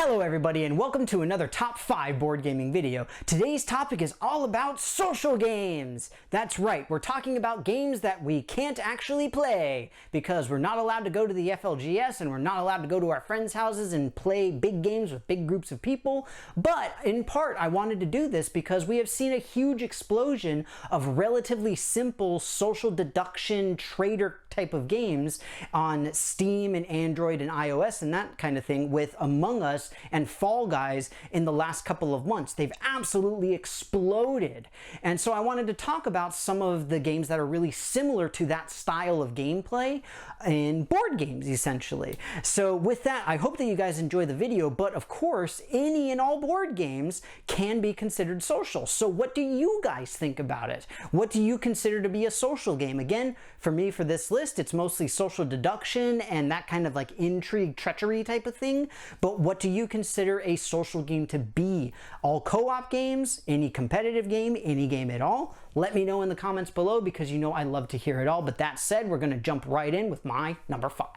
Hello everybody and welcome to another top 5 board gaming video. Today's topic is all about social games. That's right, we're talking about games that we can't actually play because we're not allowed to go to the FLGS and we're not allowed to go to our friends' houses and play big games with big groups of people. But in part I wanted to do this because we have seen a huge explosion of relatively simple social deduction trader type of games on Steam and Android and iOS and that kind of thing with Among Us and Fall Guys in the last couple of months. They've absolutely exploded. And so I wanted to talk about some of the games that are really similar to that style of gameplay in board games, essentially. So with that, I hope that you guys enjoy the video, but of course, any and all board games can be considered social. So what do you guys think about it? What do you consider to be a social game? Again, for me, for this list, it's mostly social deduction and that kind of like intrigue, treachery type of thing. But what do you consider a social game to be? All co-op games, any competitive game, any game at all? Let me know in the comments below because you know I love to hear it all. But that said, we're going to jump right in with my number 5.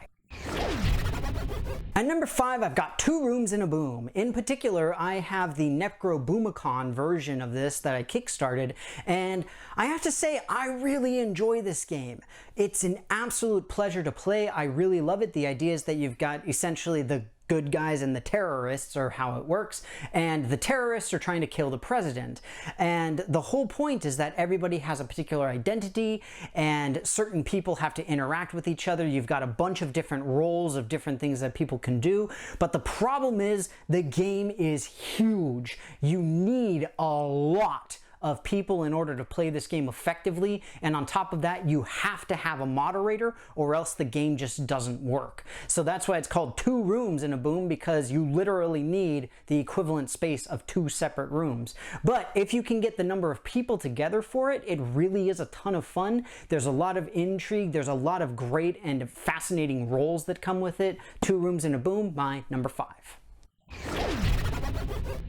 At number 5, I've got Two Rooms and a Boom. In particular, I have the Necroboomicon version of this that I kickstarted, and I have to say, I really enjoy this game. It's an absolute pleasure to play. I really love it. The idea is that you've got essentially the good guys and the terrorists are how it works, and the terrorists are trying to kill the president. And the whole point is that everybody has a particular identity and certain people have to interact with each other. You've got a bunch of different roles of different things that people can do, but the problem is the game is huge. You need a lot of people in order to play this game effectively, and on top of that you have to have a moderator or else the game just doesn't work. So that's why it's called Two Rooms and a Boom, because you literally need the equivalent space of 2 separate rooms. But if you can get the number of people together for it, it really is a ton of fun. There's a lot of intrigue, there's a lot of great and fascinating roles that come with it. Two Rooms and a Boom, my number 5.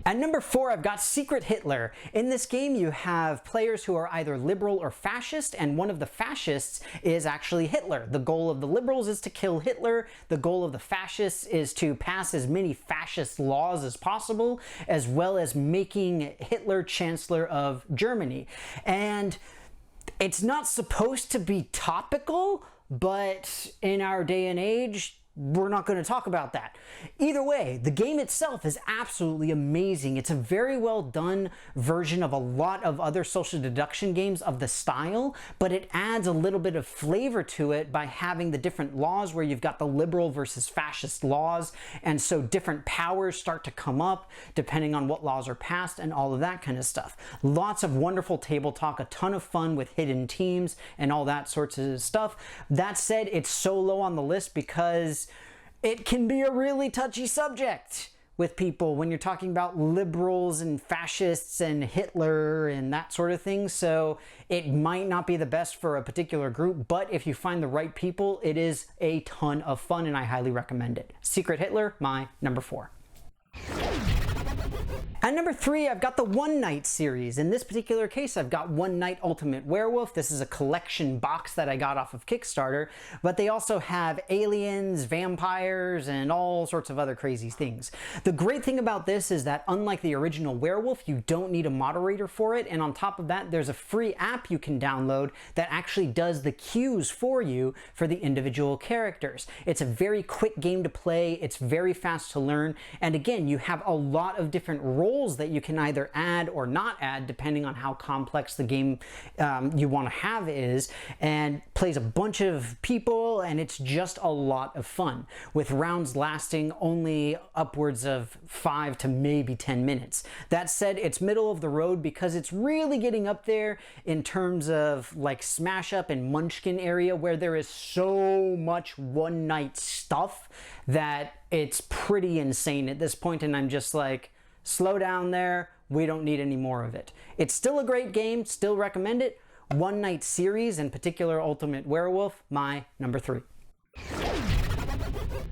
At number 4, I've got Secret Hitler. In this game, you have players who are either liberal or fascist, and one of the fascists is actually Hitler. The goal of the liberals is to kill Hitler. The goal of the fascists is to pass as many fascist laws as possible, as well as making Hitler Chancellor of Germany. And it's not supposed to be topical, but in our day and age, we're not going to talk about that. Either way, the game itself is absolutely amazing. It's a very well done version of a lot of other social deduction games of the style, but it adds a little bit of flavor to it by having the different laws where you've got the liberal versus fascist laws, and so different powers start to come up depending on what laws are passed and all of that kind of stuff. Lots of wonderful table talk, a ton of fun with hidden teams and all that sorts of stuff. That said, it's so low on the list because it can be a really touchy subject with people when you're talking about liberals and fascists and Hitler and that sort of thing. So it might not be the best for a particular group, but if you find the right people, it is a ton of fun and I highly recommend it. Secret Hitler, my number 4. At number 3, I've got the One Night series. In this particular case, I've got One Night Ultimate Werewolf. This is a collection box that I got off of Kickstarter, but they also have aliens, vampires, and all sorts of other crazy things. The great thing about this is that unlike the original Werewolf, you don't need a moderator for it, and on top of that, there's a free app you can download that actually does the cues for you for the individual characters. It's a very quick game to play, it's very fast to learn, and again, you have a lot of different roles that you can either add or not add depending on how complex the game you want to have is, and plays a bunch of people, and it's just a lot of fun with rounds lasting only upwards of 5 to maybe 10 minutes. That said, it's middle of the road because it's really getting up there in terms of like Smash Up and Munchkin area where there is so much one night stuff that it's pretty insane at this point, and I'm just like, slow down there, we don't need any more of it. It's still a great game, still recommend it. One Night series, in particular Ultimate Werewolf, my number 3.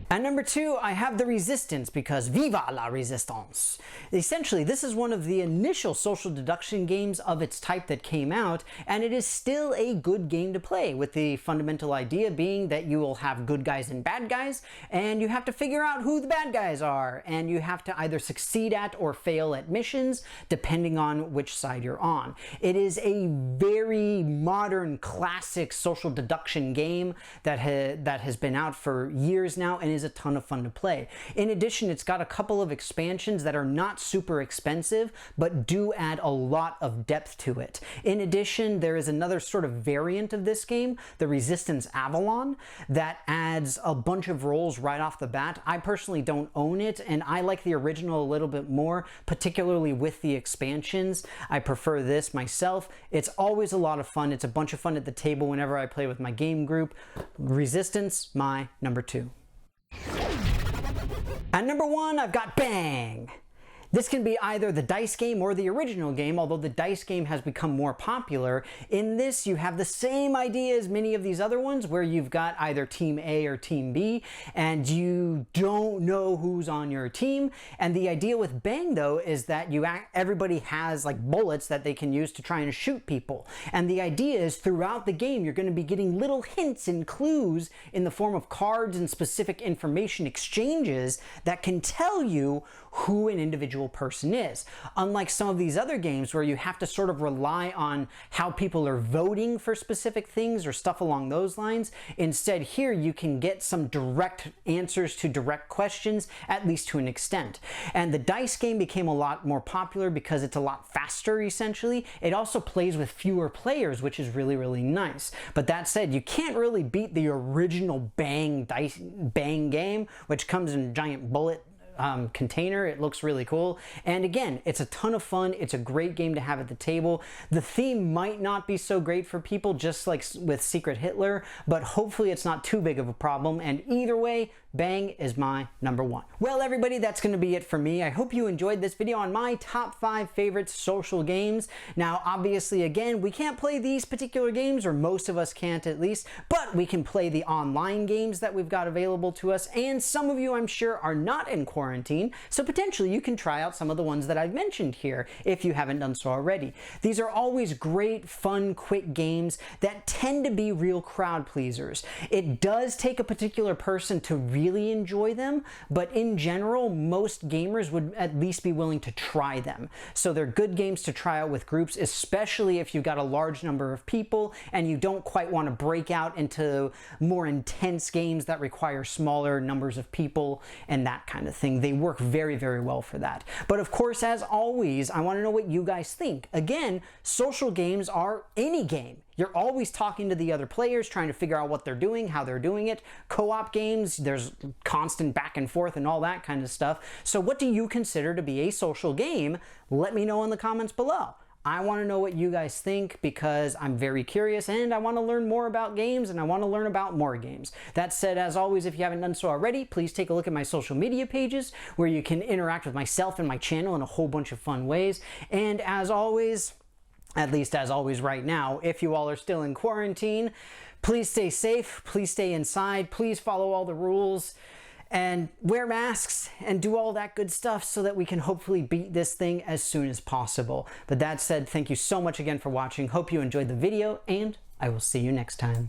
At number 2, I have the Resistance, because viva la resistance. Essentially, this is one of the initial social deduction games of its type that came out, and it is still a good game to play, with the fundamental idea being that you will have good guys and bad guys, and you have to figure out who the bad guys are, and you have to either succeed at or fail at missions, depending on which side you're on. It is a very modern, classic social deduction game that has been out for years now, and is a ton of fun to play. In addition, it's got a couple of expansions that are not super expensive, but do add a lot of depth to it. In addition, there is another sort of variant of this game, the Resistance Avalon, that adds a bunch of roles right off the bat. I personally don't own it, and I like the original a little bit more, particularly with the expansions. I prefer this myself. It's always a lot of fun. It's a bunch of fun at the table whenever I play with my game group. Resistance, my number 2. At number 1, I've got Bang. This can be either the dice game or the original game, although the dice game has become more popular. In this, you have the same idea as many of these other ones, where you've got either Team A or Team B, and you don't know who's on your team. And the idea with Bang, though, is that everybody has like bullets that they can use to try and shoot people. And the idea is throughout the game, you're going to be getting little hints and clues in the form of cards and specific information exchanges that can tell you who an individual person is. Unlike some of these other games where you have to sort of rely on how people are voting for specific things or stuff along those lines, instead here you can get some direct answers to direct questions, at least to an extent. And the dice game became a lot more popular because it's a lot faster, essentially. It also plays with fewer players, which is really, really nice. But that said, you can't really beat the original Bang game, which comes in a giant bullet container. It looks really cool, and again, it's a ton of fun. It's a great game to have at the table. The theme might not be so great for people, just like with Secret Hitler, but hopefully it's not too big of a problem, and either way, Bang is my number 1. Well, everybody, that's going to be it for me. I hope you enjoyed this video on my top 5 favorite social games. Now, obviously, again, we can't play these particular games, or most of us can't at least, but we can play the online games that we've got available to us, and some of you, I'm sure, are not in quarantine, so potentially you can try out some of the ones that I've mentioned here if you haven't done so already. These are always great, fun, quick games that tend to be real crowd pleasers. It does take a particular person to really enjoy them, but in general, most gamers would at least be willing to try them. So they're good games to try out with groups, especially if you've got a large number of people and you don't quite want to break out into more intense games that require smaller numbers of people and that kind of thing. They work very, very well for that. But of course, as always, I want to know what you guys think. Again, social games are any game. You're always talking to the other players, trying to figure out what they're doing, how they're doing it. Co-op games, there's constant back and forth and all that kind of stuff. So what do you consider to be a social game? Let me know in the comments below. I want to know what you guys think, because I'm very curious and I want to learn more about games, and I want to learn about more games. That said, as always, if you haven't done so already, please take a look at my social media pages where you can interact with myself and my channel in a whole bunch of fun ways. And as always, at least as always right now, if you all are still in quarantine, please stay safe, please stay inside, please follow all the rules, and wear masks and do all that good stuff so that we can hopefully beat this thing as soon as possible. But that said, thank you so much again for watching. Hope you enjoyed the video, and I will see you next time.